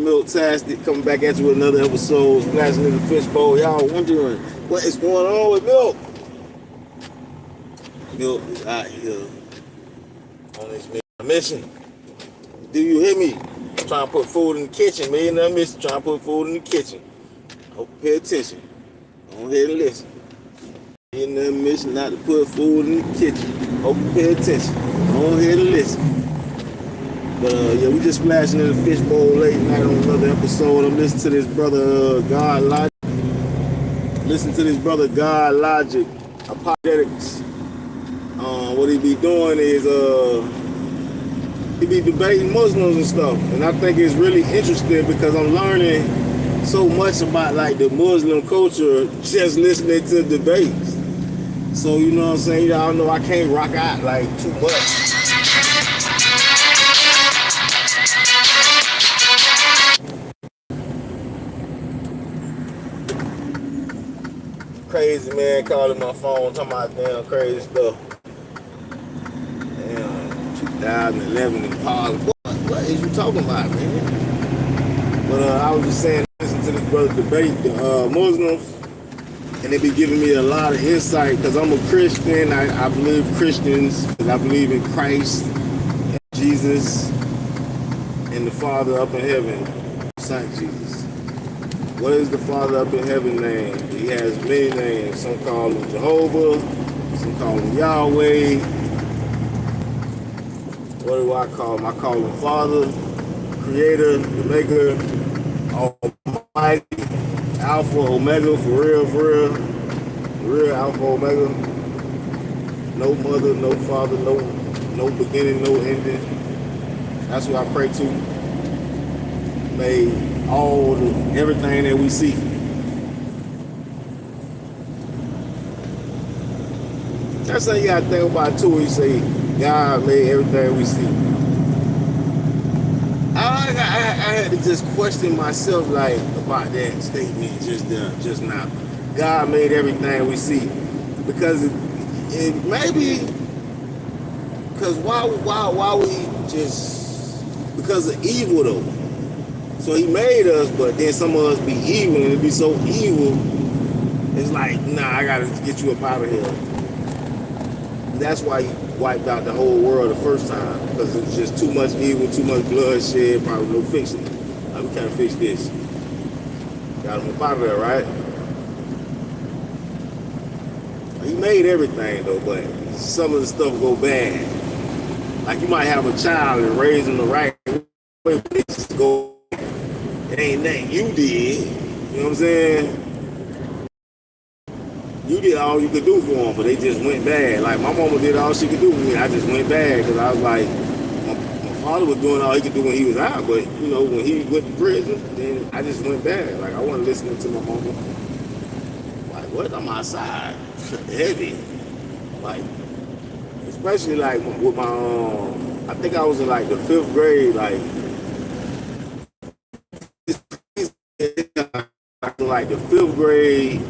Milk-tastic, coming back at you with another episode, Splashing in the Fishbowl. Y'all wondering what is going on with Milk? Milk is out here on this mission. Do you hear me? I'm trying to put food in the kitchen, man. I'm mission trying to put food in the kitchen. Hope you pay attention. Go ahead and listen. In the mission not to put food in the kitchen. Hope you pay attention. Go ahead and listen. But yeah, we just splashing in the Fishbowl late night on another episode. I'm listening to this brother God Logic. Listen to this brother God Logic apologetics. What he be doing is he be debating Muslims and stuff, and I think it's really interesting because I'm learning so much about like the Muslim culture just listening to debates. So you know what I'm saying? Y'all know I can't rock out like too much. Crazy man calling my phone, talking about damn crazy stuff. Damn, 2011 Impala. What is you talking about, man? But I was just saying, listen to this brother debate the Muslims, and they be giving me a lot of insight because I'm a Christian. I believe Christians, I believe in Christ, and Jesus, and the Father up in heaven, Saint Jesus. What is the Father up in heaven name? He has many names. Some call him Jehovah, some call him Yahweh. What do I call him? I call him Father, Creator, the Maker, Almighty, Alpha, Omega, for real, Alpha, Omega. No mother, no father, no beginning, no ending. That's what I pray to. Made everything that we see. That's how you gotta think about too. You say God made everything we see. I had to just question myself like about that statement just now. God made everything we see because it maybe because why we just because of evil though. So he made us, but then some of us be evil, and it be so evil, it's like, nah, I gotta get you up out of here. And that's why he wiped out the whole world the first time, because it was just too much evil, too much bloodshed, probably no fixing it. Like, we can't fix this. Got him up out of there, right? He made everything though, but some of the stuff go bad. Like you might have a child and raise him the right way, but it just go. It ain't nothing you did, you know what I'm saying? You did all you could do for them, but they just went bad. Like my mama did all she could do for me, I just went bad because I was like, my father was doing all he could do when he was out, but you know, when he went to prison, then I just went bad. Like I wasn't listening to my mama. Like what? I'm outside, heavy. Like, especially like with my, I think I was in like the 5th grade, like the 5th grade,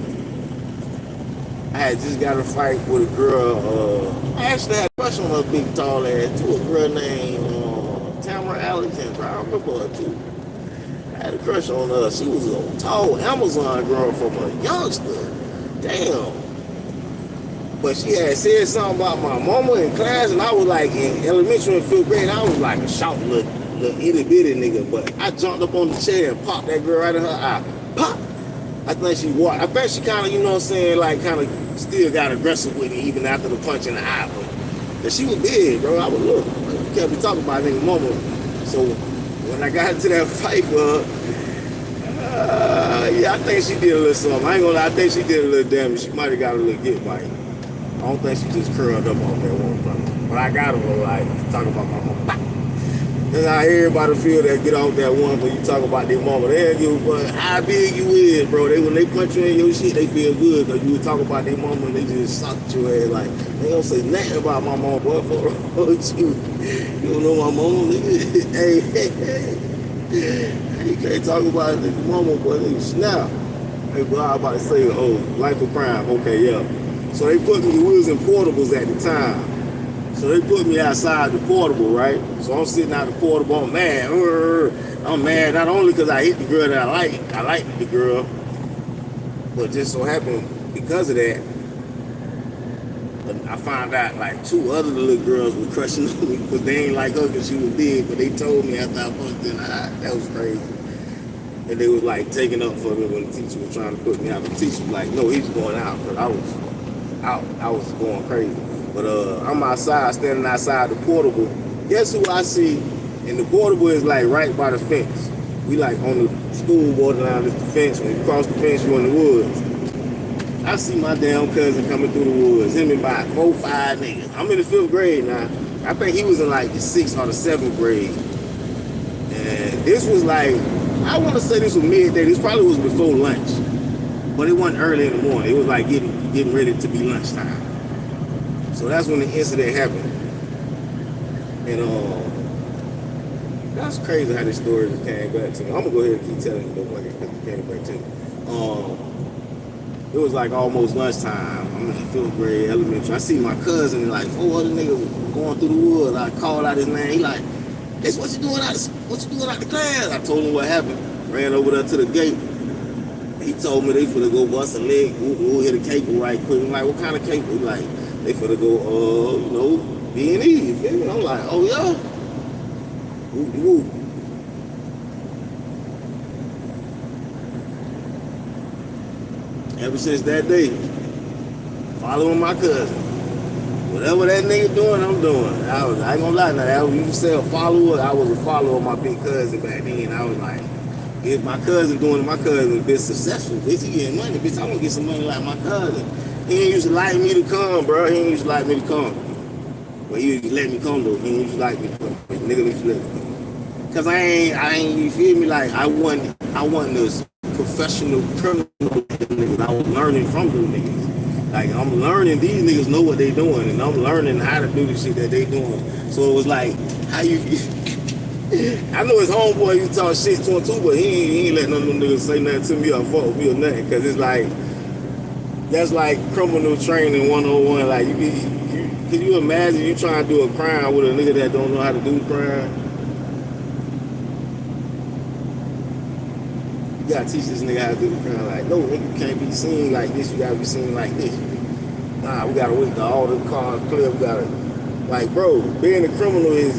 I had just got a fight with a girl. I actually had a crush on her big tall ass too. A girl named Tamara Alexander. I remember her too. I had a crush on her. She was a tall Amazon girl from a youngster. Damn. But she had said something about my mama in class, and I was like in elementary and 5th grade. I was like a short little itty bitty nigga. But I jumped up on the chair and popped that girl right in her eye. Pop! I think she walked. I bet she kind of, you know what I'm saying, like kind of still got aggressive with me even after the punch in the eye. But she was big, bro. I would look. You can't be talking about nigga mama. So when I got into that fight, yeah, I think she did a little something. I ain't gonna lie, I think she did a little damage. She might have got a little get bite. I don't think she just curled up on that one, brother. But I got her, like, talking about my mama. That's how everybody feel that get off that one when you talk about their mama. They don't give a fuck how big you is, bro. When they punch you in your shit, they feel good because you would talk about their mama and they just suck your ass. Like, they don't say nothing about my mama, boy. For you. You don't know my mama, nigga. Hey, you can't talk about the mama, boy. Nigga, snap. Hey, bro, I was about to say, oh, life of crime. Okay, yeah. So they put me, we was in portables at the time. So they put me outside the portable, right? So I'm sitting out the portable, I'm mad. I'm mad not only because I hit the girl that I liked the girl, but just so happened because of that, I found out like 2 other little girls were crushing on me because they ain't like her because she was big, but they told me after I fucked in the eye. That was crazy. And they was like taking up for me when the teacher was trying to put me out. The teacher was like, no, he's going out because I was out. I was going crazy. But I'm outside, standing outside the portable. Guess who I see? And the portable is like right by the fence. We like on the school borderline, it's the fence. When you cross the fence, you're in the woods. I see my damn cousin coming through the woods. Him and about 4, 5 niggas. I'm in the 5th grade now. I think he was in like the 6th or the 7th grade. And this was like, I want to say this was midday. This probably was before lunch. But it wasn't early in the morning. It was like getting ready to be lunchtime. So that's when the incident happened. And that's crazy how this story just came back to me. I'm gonna go ahead and keep telling you because it came back to me. It was like almost lunchtime. I'm in the 5th grade, elementary. I see my cousin and like 4 other niggas going through the woods. I called out his name. He like, "This what you doing out the class?" I told him what happened. Ran over there to the gate. He told me they finna go bust a leg. We'll hit a cable right quick. I'm like, "What kind of cable?" He like, "They finna go, B&E." You feel me? I'm like, "Oh yeah." Woo. Ever since that day, following my cousin. Whatever that nigga doing, I'm doing. I ain't gonna lie now. You say a follower, I was a follower of my big cousin back then. I was like, if my cousin doing it, my cousin been successful. Bitch, he getting money. Bitch, I want to get some money like my cousin. He ain't used to like me to come, bro. He ain't used to like me to come. But he used to let me come, though. He ain't used to like me to come. The nigga used to let me come. Because I ain't, you feel me? Like, I wasn't this professional criminal niggas. I was learning from them niggas. Like, I'm learning, these niggas know what they doing, and I'm learning how to do the shit that they doing. So it was like, how you, I know his homeboy, you talk shit to him too, but he ain't letting none of them niggas say nothing to me or fuck with me or nothing, because it's like, that's like criminal training 101. Like, can you imagine you trying to do a crime with a nigga that don't know how to do the crime? You gotta teach this nigga how to do the crime. Like, no, nigga, you can't be seen like this. You gotta be seen like this. Nah, we gotta wait till all the cars clear. We gotta, like, bro, being a criminal is,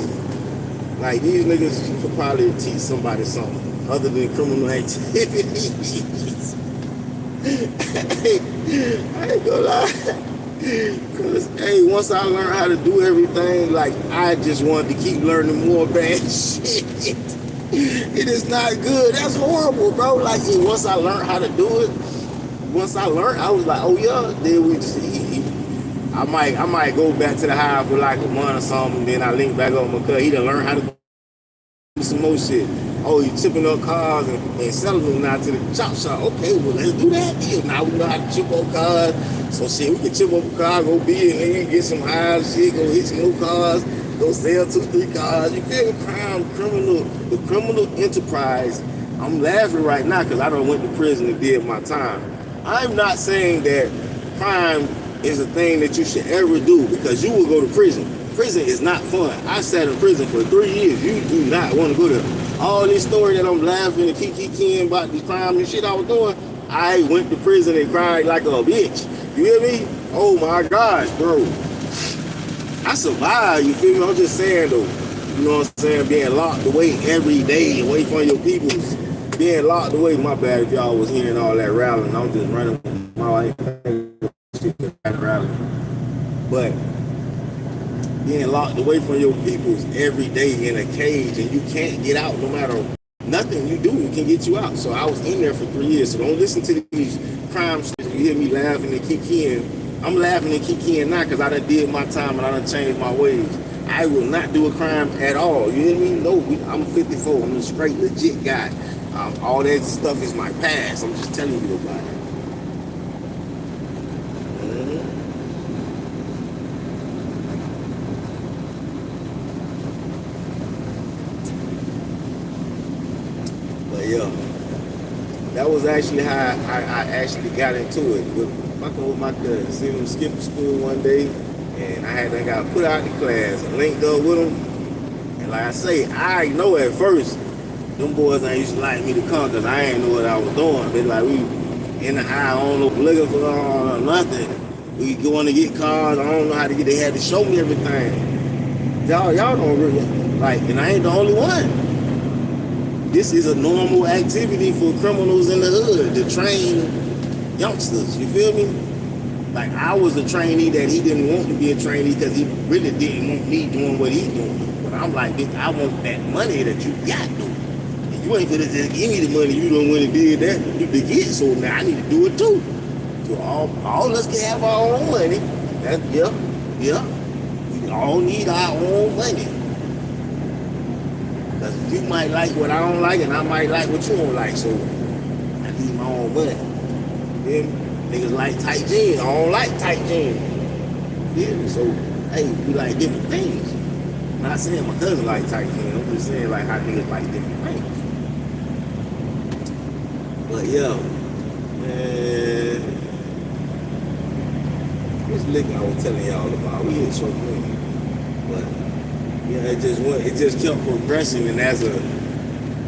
like, these niggas could probably teach somebody something other than criminal activities. I ain't gonna lie. Cause, hey, once I learned how to do everything, like, I just wanted to keep learning more bad shit. It is not good. That's horrible, bro. Like, once I learned how to do it, I was like, oh yeah. Then we just, I might go back to the house for like a month or something. Then I link back up because he done learned how to do some more shit. Oh, you chipping up cars and selling them now to the chop shop. Okay, well, let's do that then. Now we know how to chip up cars. So shit, we can chip up a car, go be in here, get some high shit, go hit some new cars. Go sell 2, 3 cars. You feel me? The criminal enterprise. I'm laughing right now because I done went to prison and did my time. I'm not saying that crime is a thing that you should ever do because you will go to prison. Prison is not fun. I sat in prison for 3 years. You do not want to go there. All this story that I'm laughing and kicking about this crime and shit I was doing, I went to prison and cried like a bitch. You hear me? Oh my gosh, bro. I survived, you feel me? I'm just saying though, you know what I'm saying? Being locked away every day, away from your peoples. Being locked away, my bad if y'all was hearing all that rallying. I'm just running my shit rallying. But being locked away from your peoples every day in a cage and you can't get out no matter nothing you do, you can get you out. So I was in there for 3 years. So don't listen to these crime stories. You hear me laughing and kicking. I'm laughing and kicking now because I done did my time and I done changed my ways. I will not do a crime at all. You hear me? No, I'm 54. I'm a straight, legit guy. All that stuff is my past. I'm just telling you about it. But yeah, that was actually how I actually got into it. Fucking with my cousin, seen him skip school one day, and I got put out the class and linked up with him. And like I say, I know at first them boys ain't used to like me to come because I ain't know what I was doing. They like, we in the high, I don't know, looking for nothing. We going to get cars, I don't know how to get, they had to show me everything. Y'all don't really, like, and I ain't the only one. This is a normal activity for criminals in the hood to train youngsters, you feel me? Like, I was a trainee that he didn't want to be a trainee because he really didn't want me doing what he doing. But I'm like, bitch, I want that money that you got, though. And you ain't finna just give me the money you don't want to did that you to get, so now I need to do it too. So all us can have our own money. That's, yeah. We all need our own money. Because you might like what I don't like, and I might like what you don't like, so I need my own money. You feel me? Niggas like tight jeans. I don't like tight jeans. Feel me? So, hey, we like different things. I'm not saying my cousin like tight jeans. I'm just saying like how niggas like different things. But yo, man, this liquor I was telling y'all about, we hit so many. But yeah, it just kept progressing, and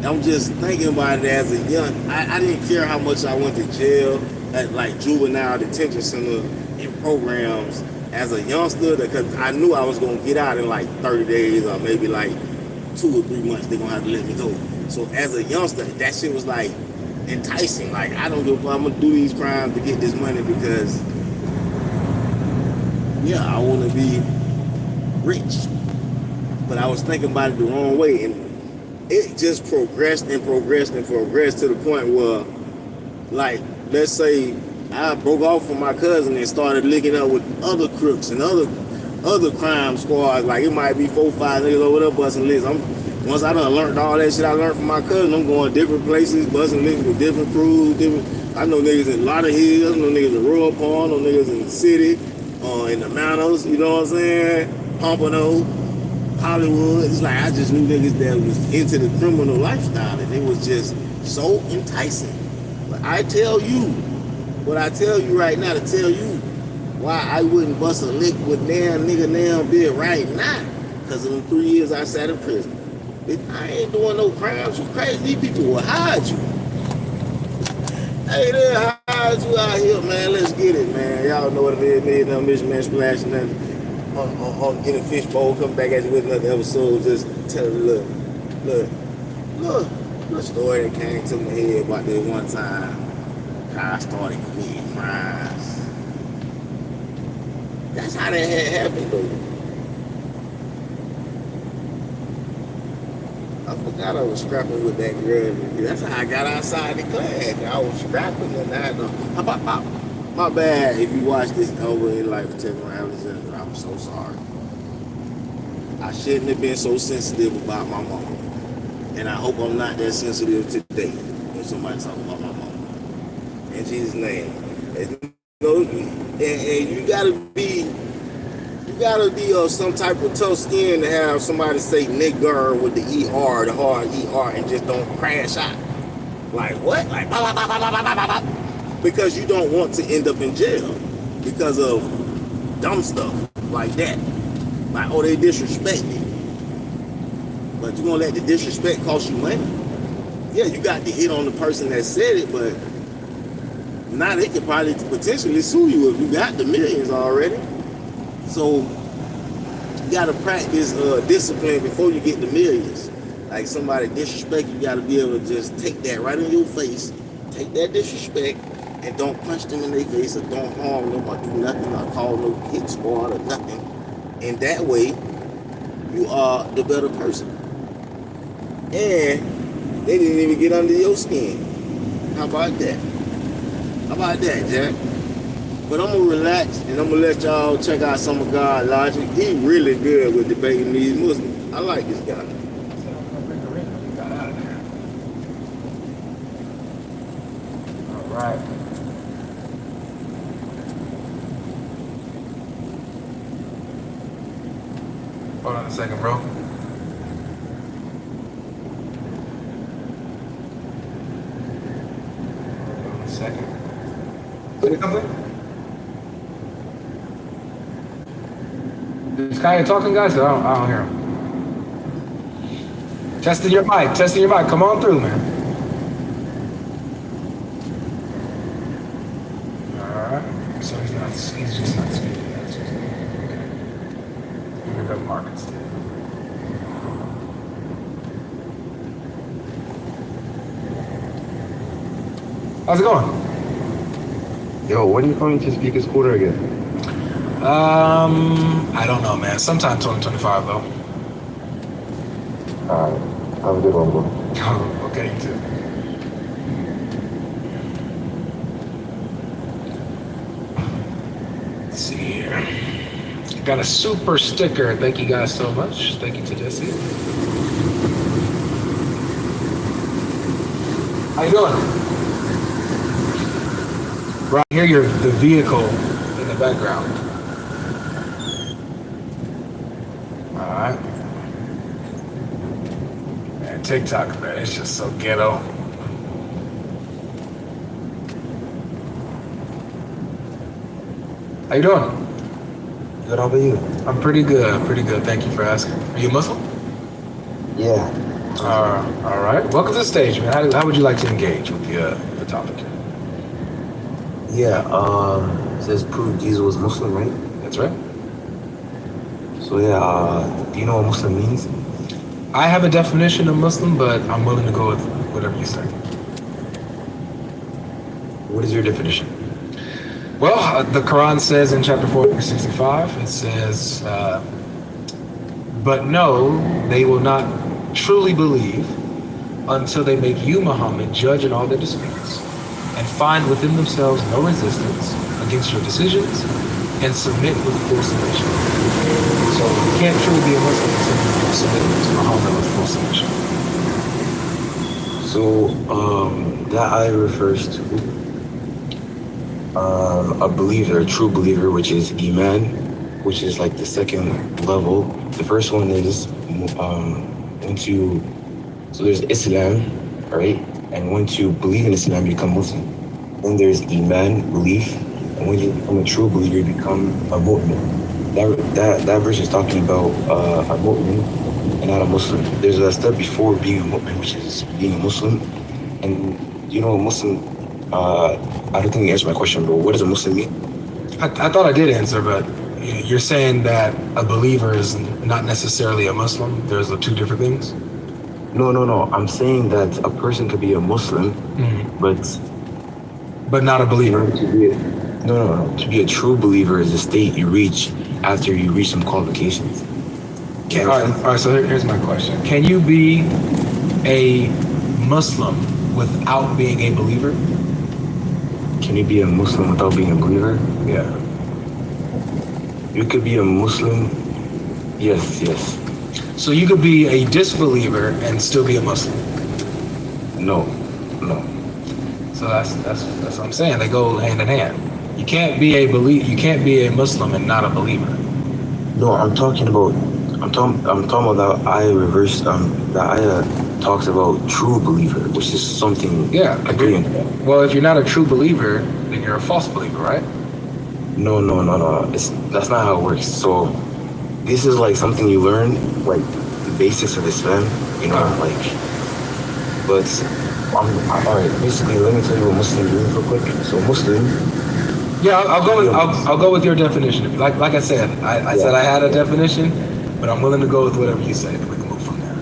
I'm just thinking about it as a young, I didn't care how much I went to jail at like juvenile detention center in programs as a youngster, because I knew I was gonna get out in like 30 days or maybe like 2 or 3 months. They're gonna have to let me go. So as a youngster, that shit was like enticing. Like, I don't give a fuck, I'm gonna do these crimes to get this money because, yeah, I wanna be rich. But I was thinking about it the wrong way, and it just progressed and progressed and progressed to the point where, like, let's say I broke off from my cousin and started linking up with other crooks and other crime squads. Like, it might be 4 or 5 niggas over there busting licks. Once I done learned all that shit I learned from my cousin, I'm going different places, busting licks with different crews, I know niggas in Lauderhill, I know niggas in Rural Pond, I know niggas in the city, in the Mountains, you know what I'm saying? Pompano, Hollywood. It's like I just knew niggas that was into the criminal lifestyle, and it was just so enticing. But I tell you, what I tell you right now to tell you why I wouldn't bust a lick with damn nigga damn bit right now, because of the 3 years I sat in prison. I ain't doing no crimes. You crazy. These people will hide you. Hey, they hide you out here, man. Let's get it, man. Y'all know what it is. Me and them Mishman splashing in a fishbowl, come back at you with another episode. Just tell you, look, story that came to my head about that one time how I started committing crimes. That's how that had happened, though. I forgot I was scrapping with that girl. That's how I got outside the class. I was scrapping, and I had to. My bad if you watch this over in life, Taylor Alexander. I'm so sorry. I shouldn't have been so sensitive about my mama. And I hope I'm not that sensitive today when somebody talk about my mama. In Jesus' name. And you gotta be of some type of tough skin to have somebody say nigger with the ER, the hard ER, and just don't crash out. Like what? Like blah, blah, blah, blah, blah, blah, blah. Because you don't want to end up in jail because of dumb stuff like that. Like, oh, they disrespect me. But you're gonna let the disrespect cost you money? Yeah, you got to hit on the person that said it, but now they could probably potentially sue you if you got the millions already. So you gotta practice discipline before you get the millions. Like, somebody disrespect you, gotta be able to just take that right in your face, take that disrespect, and don't punch them in their face or don't harm them or do nothing or call no hit squad or nothing. And that way, you are the better person. And they didn't even get under your skin. How about that? How about that, Jack? But I'm going to relax, and I'm going to let y'all check out some of God Logic. He really good with debating these Muslims. I like this guy. All right. Hold on a second, bro. Hold on a second. Did it come in? Is Kanye talking, guys? I don't hear him. Testing your mic. Testing your mic. Come on through, man. All right. So he's not. He's just not speaking. That's just okay. Pick up Marcus. How's it going? Yo, when are you coming to Speaker Scooter again? I don't know, man. Sometime 2025, though. Alright, have a good one, bro. Okay, you too. Let's see here. Got a super sticker. Thank you guys so much. Thank you to Jesse. How you doing? Right here, the vehicle in the background. All right. Man, TikTok, man, it's just so ghetto. How you doing? Good, how about you? I'm pretty good, pretty good. Thank you for asking. Are you Muslim? Yeah. All right. Welcome to the stage, man. How would you like to engage with the topic? Yeah, it says prove Jesus was Muslim, right? That's right. So yeah, do you know what Muslim means? I have a definition of Muslim, but I'm willing to go with whatever you say. What is your definition? Well, the Quran says in chapter 4, verse 65, it says, but no, they will not truly believe until they make you, Muhammad, judge in all their disputes and find within themselves no resistance against your decisions and submit with full submission. So you can't truly be a Muslim until you submit to Muhammad with full submission. So, that ayah refers to a believer, a true believer, which is Iman, which is like the second level. The first one is so there's Islam, right? And once you believe in Islam, you become Muslim. Then there's Iman, belief, and when you become a true believer, you become a mu'min. That verse is talking about a mu'min and not a Muslim. There's a step before being a mu'min, which is being a Muslim. And you know, a Muslim, I don't think you answered my question, but what does a Muslim mean? I thought I did answer, but you're saying that a believer is not necessarily a Muslim. There's two different things. No. I'm saying that a person could be a Muslim, but not a believer. No. To be a true believer is a state you reach after you reach some qualifications. All right. So here's my question: can you be a Muslim without being a believer? Can you be a Muslim without being a believer? Yeah. You could be a Muslim. Yes. So you could be a disbeliever and still be a Muslim. No. So that's what I'm saying. They go hand in hand. You can't be a Muslim and not a believer. No, I'm talking about that ayah reverse. That ayah talks about true believer, which is something. Yeah. Agreeing. Well, if you're not a true believer, then you're a false believer, right? No. That's not how it works. So this is like something you learn, like the basics of Islam, you know, but all right, basically, let me tell you what Muslim means real quick. So Muslim. Yeah, I'll go with your definition. Like I said, I said I had a definition, but I'm willing to go with whatever you say. We can move from there.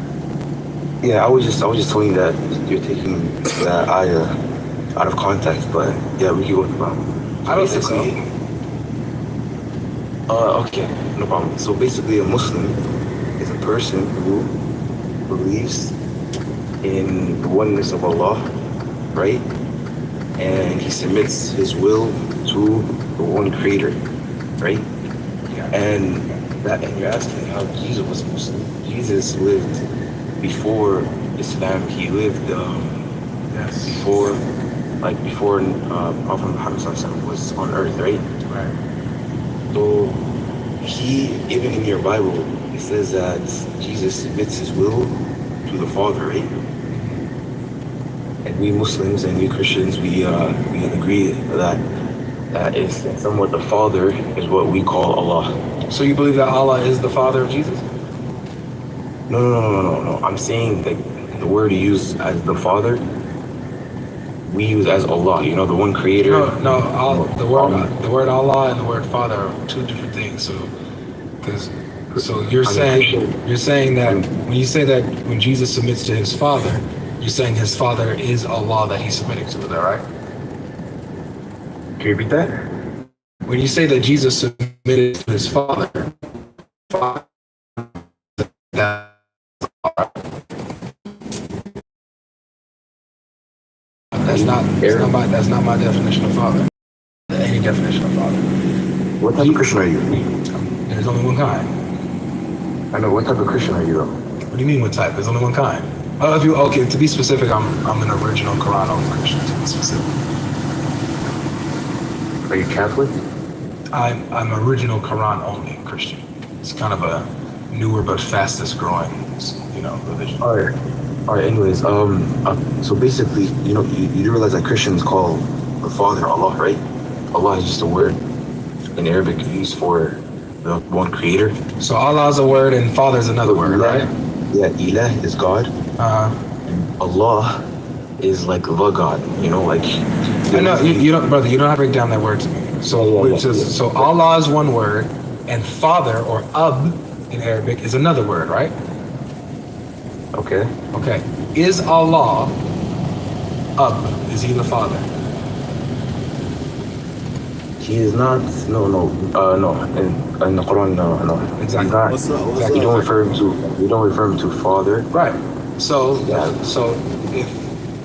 Yeah, I was just telling you that you're taking that ayah out of context, but yeah, we can go with the problem. I don't think so. Okay, no problem. So basically, a Muslim is a person who believes in the oneness of Allah, right? And he submits his will to the one creator, right? Yeah. And you're asking how Jesus was Muslim. Jesus lived before Islam. He lived before Prophet Muhammad was on earth, right? Right. So even in your Bible, it says that Jesus submits his will to the Father, right? And we Muslims and we Christians, we agree that is somewhat the Father is what we call Allah. So you believe that Allah is the Father of Jesus? No. I'm saying that the word you use as the Father, we use as Allah. You know, the one Creator. The word Allah and the word Father are two different things. So you're saying that when you say that when Jesus submits to his Father, you're saying his Father is Allah that he's submitting to. Is that right? Can you repeat that? When you say that Jesus submitted to his Father, that's not my definition of Father. Any definition of Father. What type of Christian are you? There's only one kind. I know. What type of Christian are you, though? What do you mean what type? There's only one kind. To be specific, I'm an original Quran only Christian. To be specific. Are you Catholic? I'm original Quran only Christian. It's kind of a newer but fastest growing, religion. All right. Anyways, so basically, you do realize that Christians call the Father Allah, right? Allah is just a word in Arabic used for the one Creator. So Allah is a word and Father is another word, right? Yeah, Ilah is God. Allah is like the God. I know you don't, brother. You don't have to break down that word to me. So Allah is one word, and Father or Ab in Arabic is another word, right? Okay. Is Allah Ab? Is he the Father? He is not. No. In the Quran, no. Exactly. What's up? You don't refer him to Father. Right. So if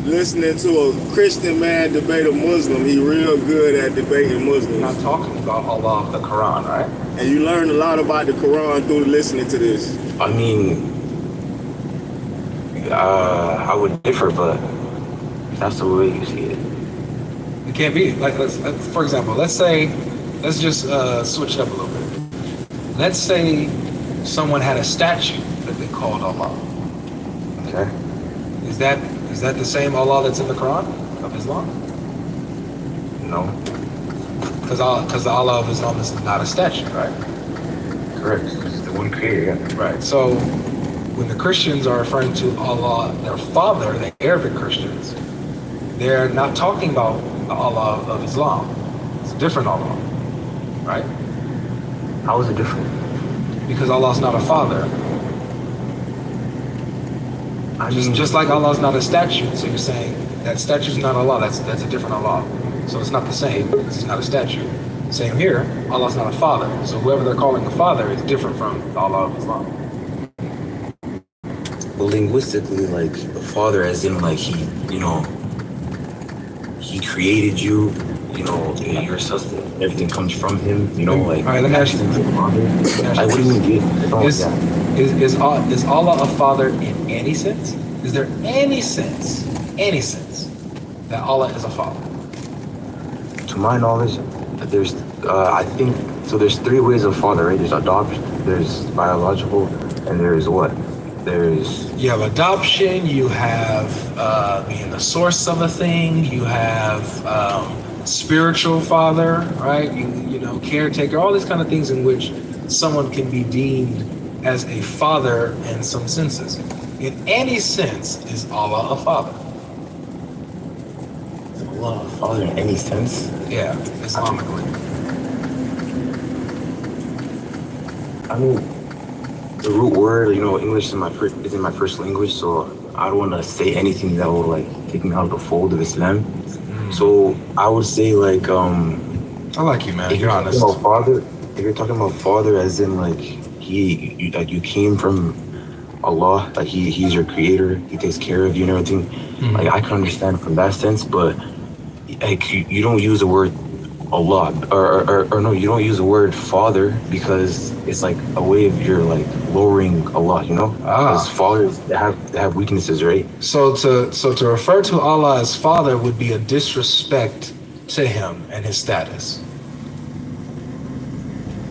Listening to a Christian man debate a Muslim, he real good at debating Muslims. we're not talking about Allah of the Quran, right? And you learn a lot about the Quran through listening to this. I mean, I would differ, but that's the way you see it. It can't be like for example, let's just switch it up a little bit. Let's say someone had a statue that they called Allah. Okay. Is that the same Allah that's in the Quran of Islam? No. Because the Allah of Islam is not a statue, right? Correct. It's the one Creator. Yeah. Right. So when the Christians are referring to Allah, their Father, the Arabic Christians, they're not talking about the Allah of Islam. It's a different Allah, right? How is it different? Because Allah's not a father. Just like Allah's not a statue, so you're saying that statue's not Allah, that's a different Allah. So it's not the same, because it's not a statue. Same here, Allah's not a father. So whoever they're calling a father is different from the Allah of Islam. Well, linguistically, like the Father, as in like he created you, your sustenance, everything comes from him, All right, let me ask you. I wouldn't get Is Allah a father in any sense? Is there any sense that Allah is a father? To my knowledge, there's there's three ways of father, right? There's adoption, there's biological, and there's what? You have adoption, you have being the source of a thing, you have spiritual father, right? You know, caretaker, all these kind of things in which someone can be deemed as a father in some senses. In any sense, is Allah a father? Is Allah a father in any sense? Yeah, Islamically. I mean, the root word, English is in my first language, so I don't want to say anything that will take me out of the fold of Islam. So I would say I like you, man. You're honest. If you're talking about father, as in you came from Allah, he's your creator, he takes care of you and everything. Mm-hmm. I can understand from that sense, but you don't use the word Allah, or no, you don't use the word father because it's like a way of you're lowering Allah, because fathers they have weaknesses, right? So to refer to Allah as father would be a disrespect to him and his status.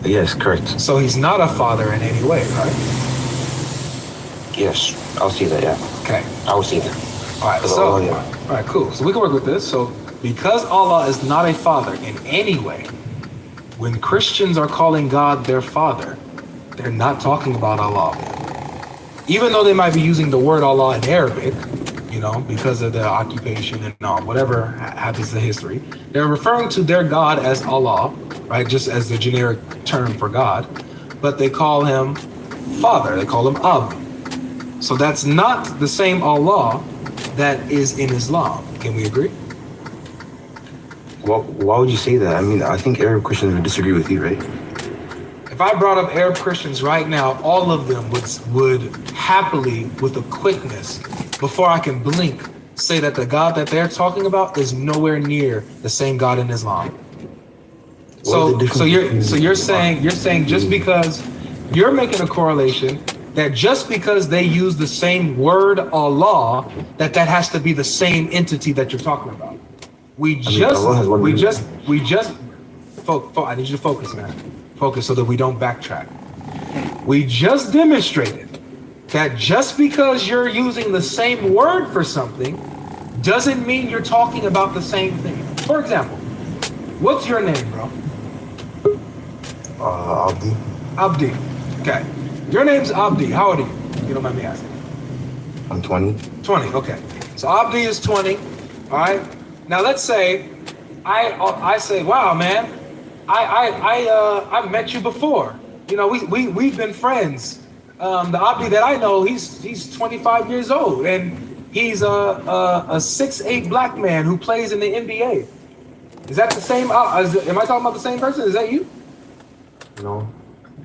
Yes, correct. So he's not a father in any way, right? Yes, I'll see that. Yeah. Okay. I will see that. All right, cool. So we can work with this. So because Allah is not a father in any way, when Christians are calling God their father, they're not talking about Allah. even though they might be using the word Allah in Arabic, you know, because of their occupation and whatever happens to history, they're referring to their God as Allah, right? Just as the generic term for God, but they call him Father. They call him Ab. So that's not the same Allah that is in Islam. Can we agree? Well, why would you say that? I mean, I think Arab Christians would disagree with you, right? If I brought up Arab Christians right now, all of them would happily, with a quickness, before I can blink, say that the God that they're talking about is nowhere near the same God in Islam. So you're saying just because you're making a correlation that just because they use the same word Allah, that has to be the same entity that you're talking about. I need you to focus, man. Focus so that we don't backtrack. We just demonstrated that just because you're using the same word for something doesn't mean you're talking about the same thing. For example, what's your name, bro? Abdi. Abdi. Okay. Your name's Abdi. How old are you? You don't mind me asking. I'm 20. 20. Okay. So Abdi is 20. All right. Now let's say I say, wow, man, I've met you before. You know, we've been friends. The Abdi that I know, he's 25 years old, and he's a 6'8" black man who plays in the NBA. Is that the same? Am I talking about the same person? Is that you? No.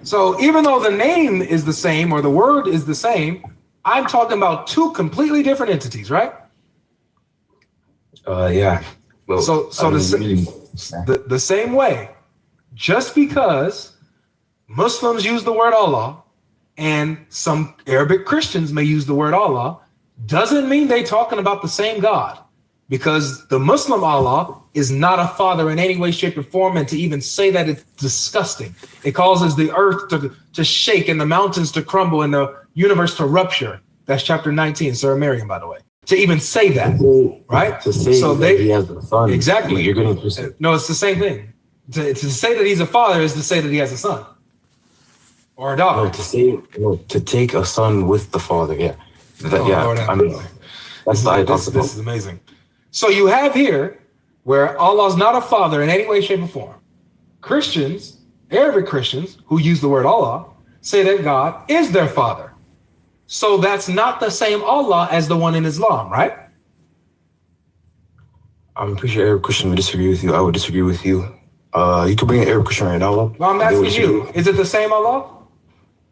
So even though the name is the same or the word is the same, I'm talking about two completely different entities, right? Yeah. Well, So the same way, just because Muslims use the word Allah and some Arabic Christians may use the word Allah, doesn't mean they're talking about the same God. Because the Muslim Allah is not a father in any way, shape, or form, and to even say that it's disgusting. It causes the earth to shake and the mountains to crumble and the universe to rupture. That's chapter 19, Surah Maryam, by the way. To even say that, right? To say so that he has a son. Exactly. You're getting twisted. No, it's the same thing. To say that he's a father is to say that he has a son or a daughter. To take a son with the father. Yeah. Lord, I mean, that's the idea. This is amazing. So you have here where Allah is not a father in any way, shape, or form. Christians, Arabic Christians who use the word Allah, say that God is their father. So that's not the same Allah as the one in Islam, right? I'm pretty sure Arab Christian would disagree with you. I would disagree with you. You could bring an Arab Christian right now up. Well, I'm asking you, is it the same Allah?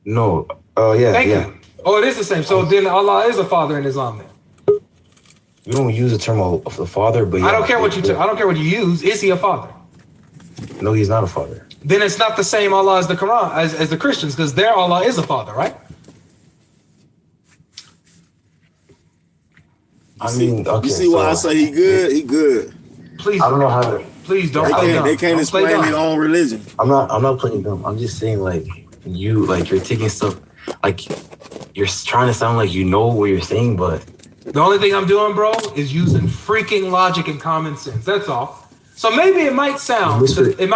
No. Yeah. Thank you. Oh, it is the same. So then Allah is a father in Islam then. We don't use the term of the father, but yeah, I don't care what you I don't care what you use. Is he a father? No, he's not a father. Then it's not the same Allah as the Quran, as the Christians, because their Allah is a father, right? I mean, okay. You see why I say he good? He good. Please, I don't know how to. Please don't. They can't explain their own religion. I'm not playing dumb. I'm just saying, like, you're taking stuff, like, you're trying to sound like you know what you're saying, but the only thing I'm doing, bro, is using freaking logic and common sense. That's all. So maybe it might sound, it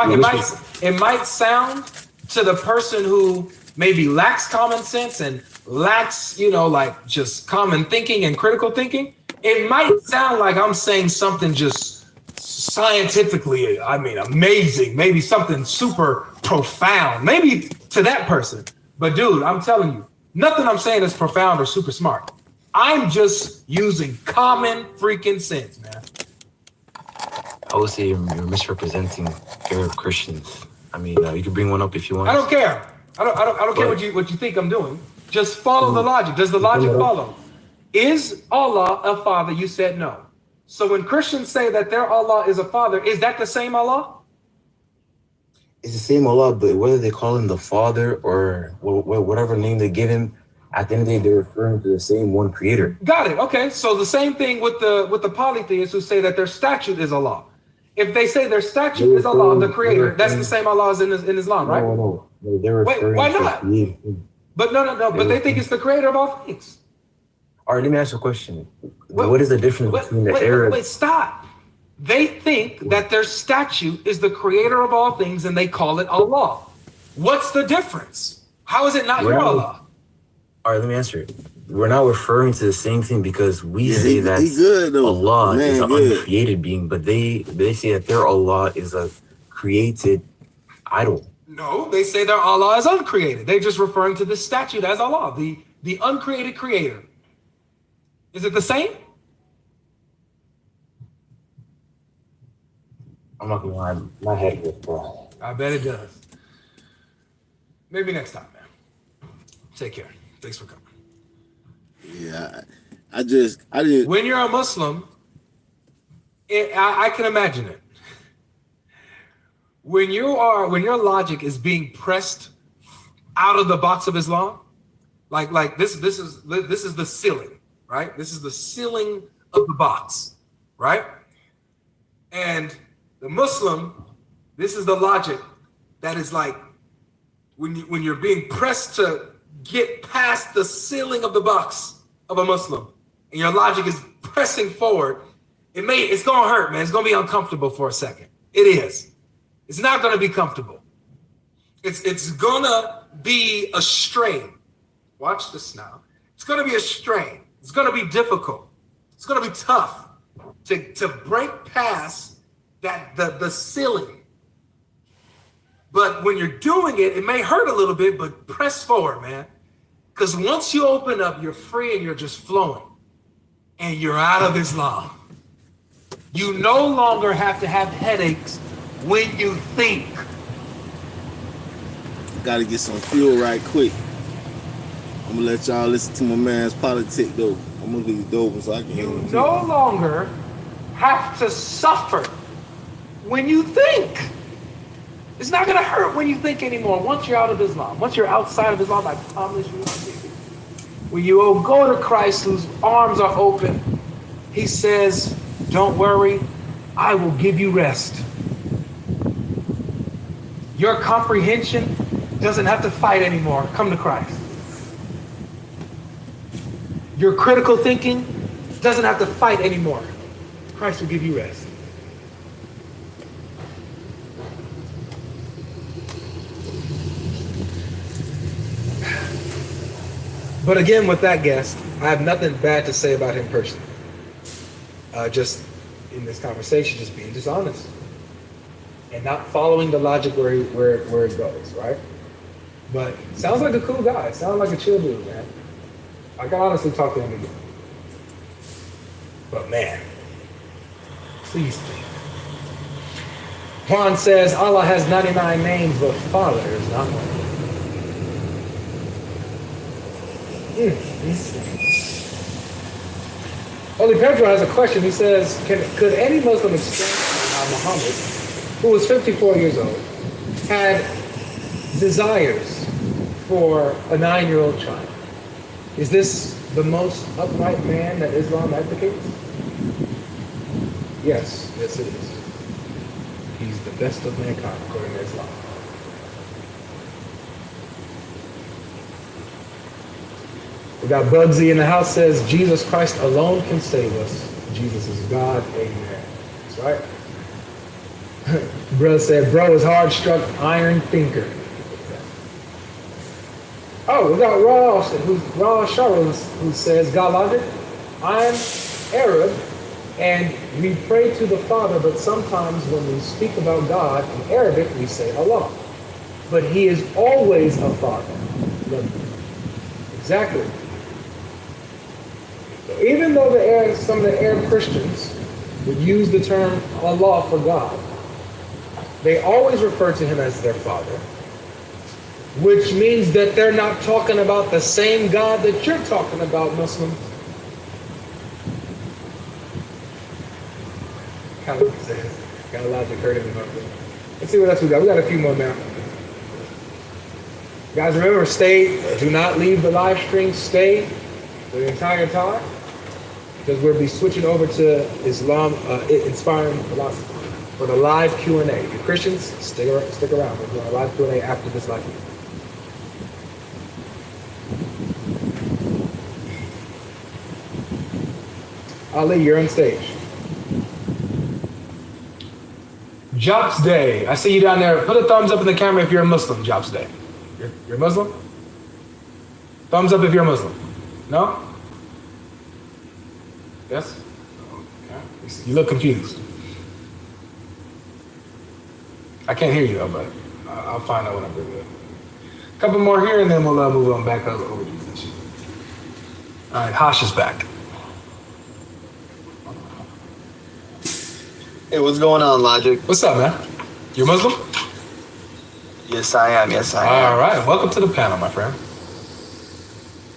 might sound to the person who maybe lacks common sense and lacks, like just common thinking and critical thinking. It might sound like I'm saying something just scientifically, amazing, maybe something super profound, maybe to that person. But dude, I'm telling you, nothing I'm saying is profound or super smart. I'm just using common freaking sense, man. I would say you're misrepresenting Arab Christians. You can bring one up if you want. I don't care. I don't care what you think I'm doing. Just follow the logic. Does the logic follow? Is Allah a father? You said no. So when Christians say that their Allah is a father, is that the same Allah? It's the same Allah, but whether they call him the father or whatever name they give him, at the end of the day, they're referring to the same one creator. Got it. Okay. So the same thing with the polytheists who say that their statute is Allah. If they say their statute is Allah, the creator, that's the same Allah as in Islam, right? No. They're referring why not? But no. But they think it's the creator of all things. All right, let me ask you a question. What is the difference between the Arab? Wait, stop. They think that their statute is the creator of all things and they call it Allah. What's the difference? How is it not your Allah? All right, let me answer it. We're not referring to the same thing because we say that he good though. Allah Man, is an good. uncreated being, but they say that their Allah is a created idol. No, they say their Allah is uncreated. They're just referring to the statute as Allah, the uncreated creator. Is it the same? I'm not gonna lie, my head was bro. I bet it does. Maybe next time, man. Take care. Thanks for coming. Yeah, I just. When you're a Muslim, I can imagine it. When your logic is being pressed out of the box of Islam, like this is the ceiling, right? This is the ceiling of the box, right? And the Muslim, this is the logic that is like when you're being pressed to get past the ceiling of the box of a Muslim, and your logic is pressing forward, it's gonna hurt, man. It's gonna be uncomfortable for a second. It is. It's not gonna be comfortable. It's gonna be a strain. Watch this now. It's gonna be a strain. It's gonna be difficult. It's gonna be tough to break past that the ceiling. But when you're doing it, it may hurt a little bit, but press forward, man. Because once you open up, you're free and you're just flowing. And you're out of Islam. You no longer have to have headaches when you think. Gotta get some fuel right quick. I'm gonna let y'all listen to my man's politic though. I'm gonna leave it open so I can hear You him. no longer have to suffer when you think. It's not gonna hurt when you think anymore. Once you're out of Islam, once you're outside of Islam, I promise you, when you go to Christ, whose arms are open, he says, don't worry, I will give you rest. Your comprehension doesn't have to fight anymore. Come to Christ. Your critical thinking doesn't have to fight anymore. Christ will give you rest. But again, with that guest, I have nothing bad to say about him personally. Just in this conversation, just being dishonest and not following the logic where it goes, right? But sounds like a cool guy. Sounds like a chill dude, man. I can honestly talk to him again. But man, please think. Juan says Allah has 99 names, but Father is not one. Holy Pedro has a question. He says, could any Muslim explain how Muhammad, who was 54 years old, had desires for a 9-year-old child? Is this the most upright man that Islam advocates? Yes, it is. He's the best of mankind according to Islam. We got Bugsy in the house, says Jesus Christ alone can save us. Jesus is God. Amen. That's right. Bro said, bro is hard struck iron thinker. Oh, we got Raw Charles, who says, God logic, I'm Arab and we pray to the Father, but sometimes when we speak about God in Arabic, we say Allah. But he is always a Father. Exactly. So even though some of the Arab Christians would use the term Allah for God, they always refer to him as their Father, which means that they're not talking about the same God that you're talking about, Muslims. Got a lot to hurt him about this. Let's see what else we got. We got a few more now. Guys, remember, do not leave the live stream. Stay the entire time, because we'll be switching over to Islam inspiring philosophy for the live Q&A. If you're Christians, stick around. We're doing a live Q&A after this live. Ali, you're on stage. Jobs Day. I see you down there. Put a thumbs up in the camera if you're a Muslim. Jobs Day. You're Muslim? Thumbs up if you're a Muslim. No? Yes? Okay. You look confused. I can't hear you though, but I'll find out when I'm good. A couple more here, and then we'll move on back over to this issue. All right, Hash is back. Hey, what's going on, Logic? What's up, man? You Muslim? Yes, I am. Yes, I am. All right, welcome to the panel, my friend.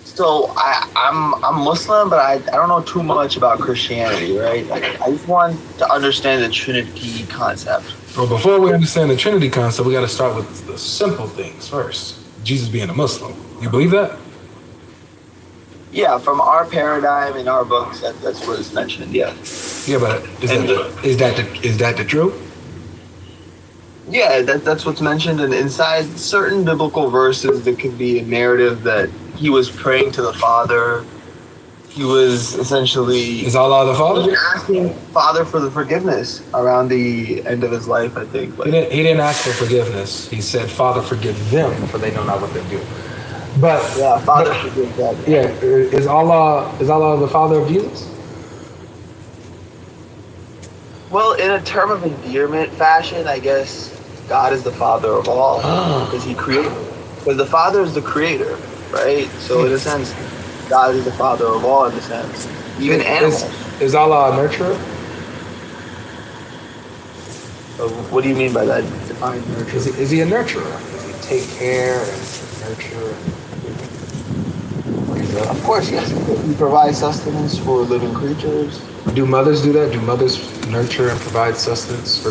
So I'm Muslim, but I don't know too much about Christianity, right? Like, I just want to understand the Trinity concept. Well, before we understand the Trinity concept, we got to start with the simple things first. Jesus being a Muslim. You believe that? Yeah, from our paradigm in our books, that's what is mentioned. Yeah. Yeah, but is that the truth? Yeah, that's what's mentioned, and inside certain biblical verses, there could be a narrative that he was praying to the Father. He was essentially Is Allah the Father? asking Father for the forgiveness around the end of his life, I think. He didn't ask for forgiveness. He said, "Father, forgive them, for they know not what they do." But Yeah, Father forgive them. yeah, is Allah the Father of Jesus? Well, in a term of endearment fashion, I guess God is the Father of all because He created. Because the Father is the Creator, right? So in a sense, God is the Father of all. In a sense, even animals. Is Allah a nurturer? So what do you mean by that? Define nurture. Is he a nurturer? Does he take care and nurture? Of course, yes. He provides sustenance for living creatures. Do mothers do that? Do mothers nurture and provide sustenance for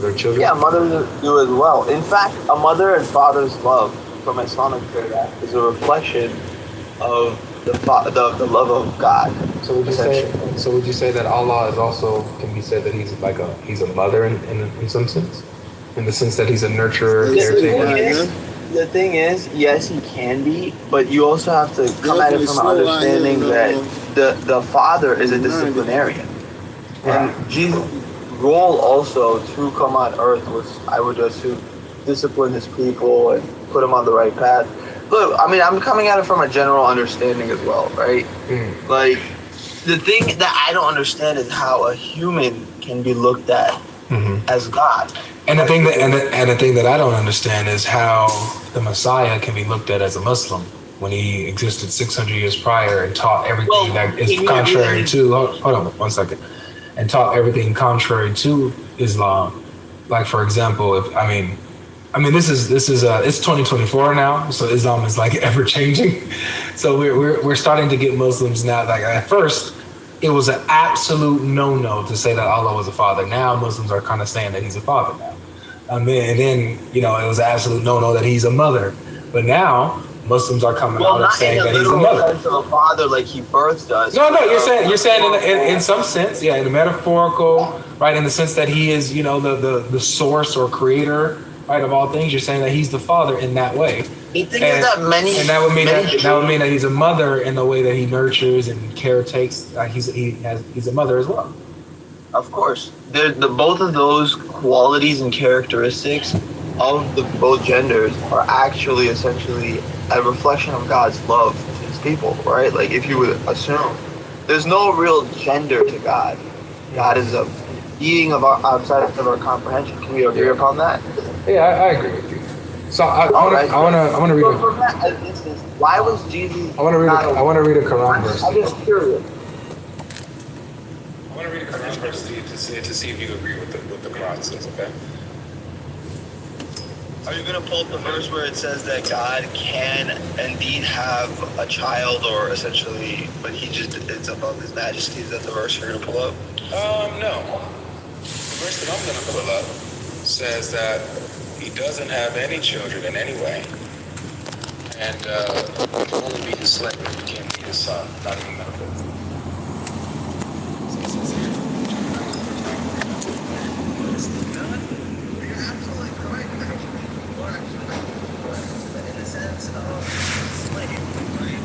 their children? Yeah, mothers do as well. In fact, a mother and father's love from Islamic paradigm is a reflection of the love of God. So would you say that Allah is also, can be said that he's a mother in some sense? In the sense that he's a nurturer, caretaker? The thing is, yes, he can be, but you also have to come at it from an understanding that the father is a disciplinarian. And Jesus' role also to come on earth was, I would assume, discipline his people and put them on the right path. Look, I mean, I'm coming at it from a general understanding as well, right? Like, the thing that I don't understand is how a human can be looked at as God. And the thing that I don't understand is how the Messiah can be looked at as a Muslim when he existed 600 years prior and taught everything that is contrary to. Hold on 1 second. And taught everything contrary to Islam. Like, for example, this is it's 2024 now, so Islam is like ever changing. So we're starting to get Muslims now. Like, at first, it was an absolute no to say that Allah was a father. Now Muslims are kind of saying that he's a father now. And then it was an absolute no that he's a mother. But now Muslims are coming out and saying that he's a mother. Sense of a father, like he birthed us. No, you're saying in some sense, yeah, in a metaphorical, right, in the sense that he is, the source or creator, right, of all things. You're saying that he's the father in that way. The thing is that that would mean that he's a mother in the way that he nurtures and caretakes. He's a mother as well. Of course, both of those qualities and characteristics of both genders are actually essentially a reflection of God's love to his people, right? Like, if you would assume, there's no real gender to God. God is a being outside of our comprehension. Can we agree upon that? Yeah, I agree with you. So I want to read. So from that instance, why was Jesus? I want to read a Quran verse. I'm just curious. I want to read a Quran verse to see if you agree with what the Quran says. Okay. Are you going to pull up the verse where it says that God can indeed have a child, or essentially, but it's above his majesty? Is that the verse you're going to pull up? No. The verse that I'm going to pull up says that he doesn't have any children in any way, and he can only be his slave. He can't be his son, not even metaphorically. So it says here. You're absolutely correct, actually. You are actually correct. But in the sense of slave, right?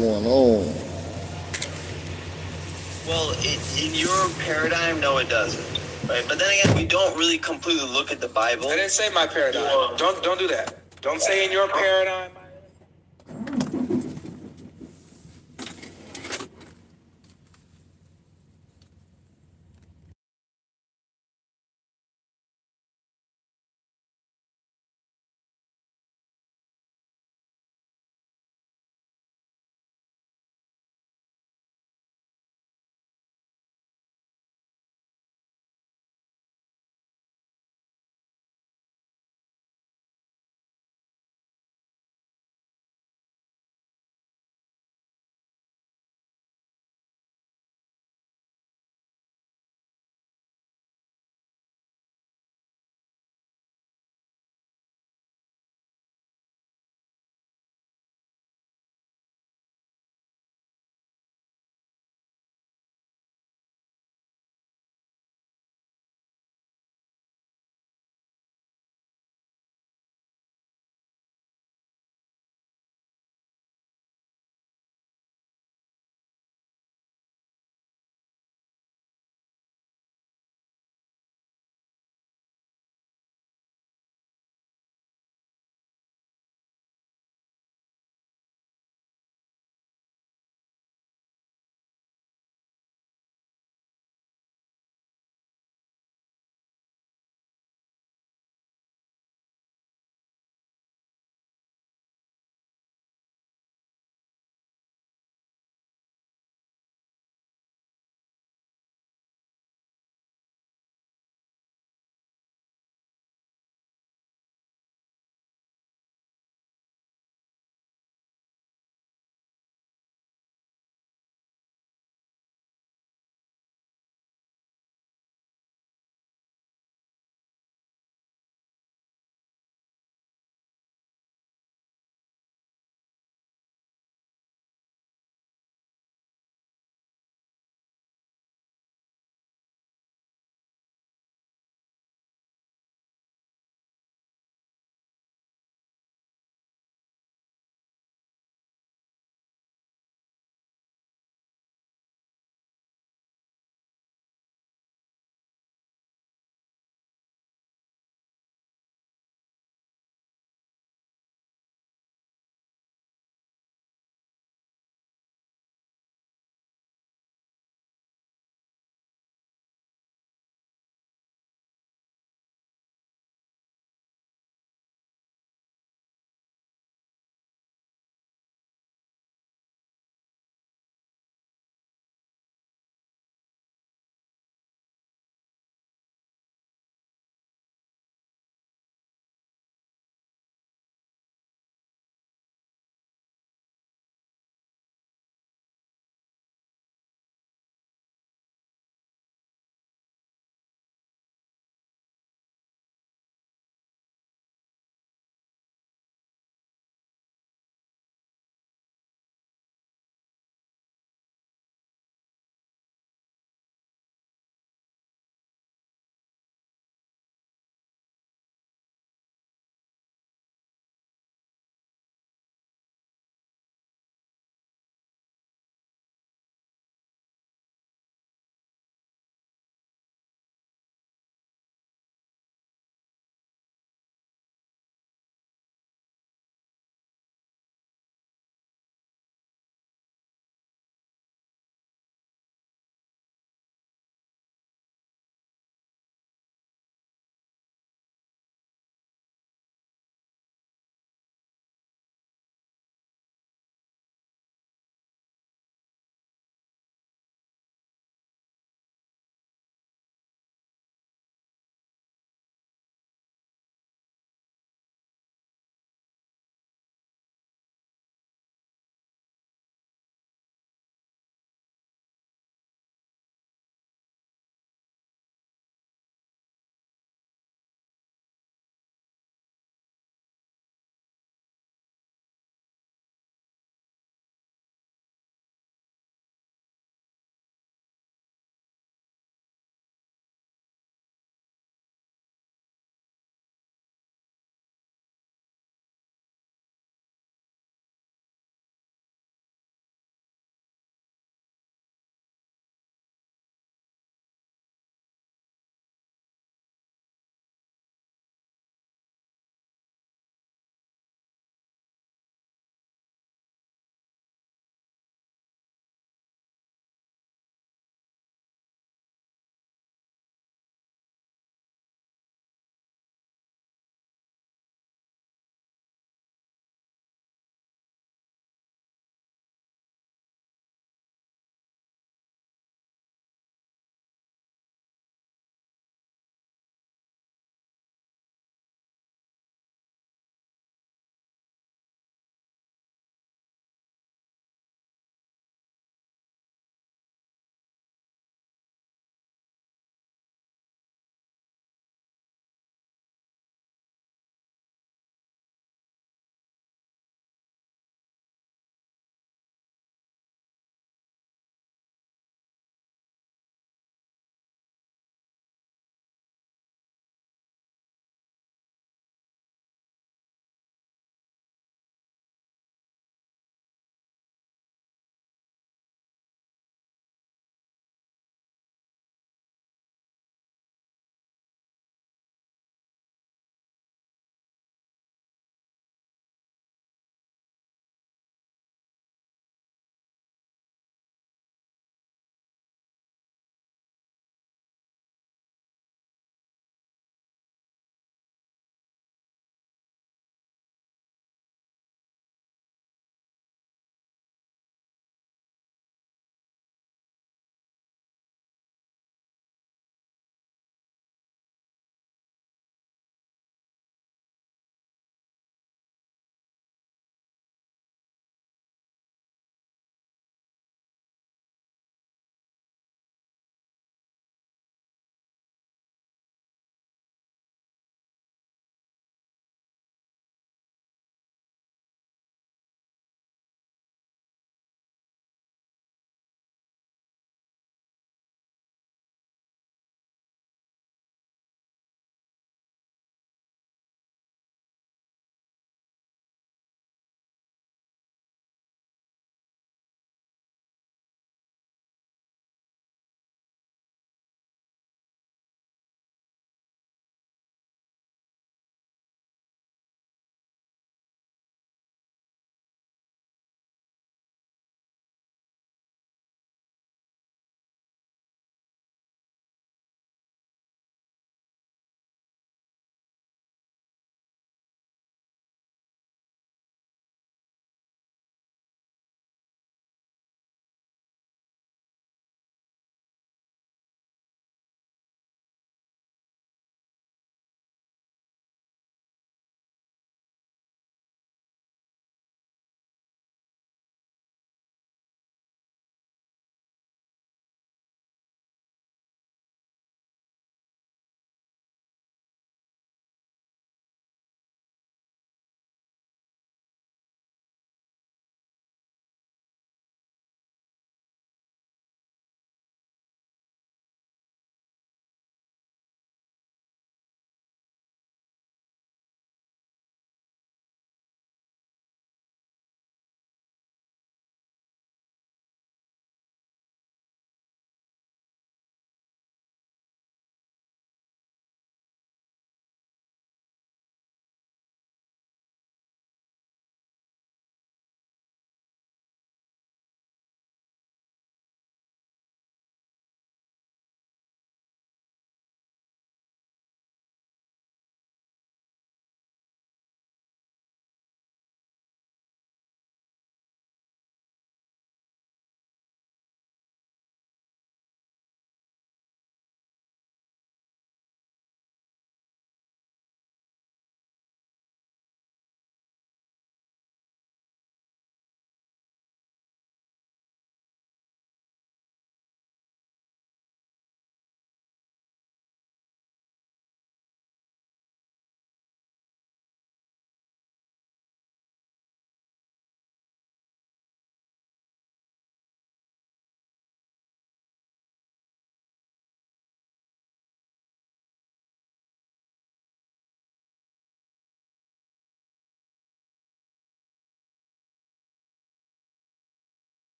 going on. Well, in your paradigm, no, it doesn't. Right, but then again, we don't really completely look at the Bible. I didn't say my paradigm. Don't do that. Don't say in your paradigm.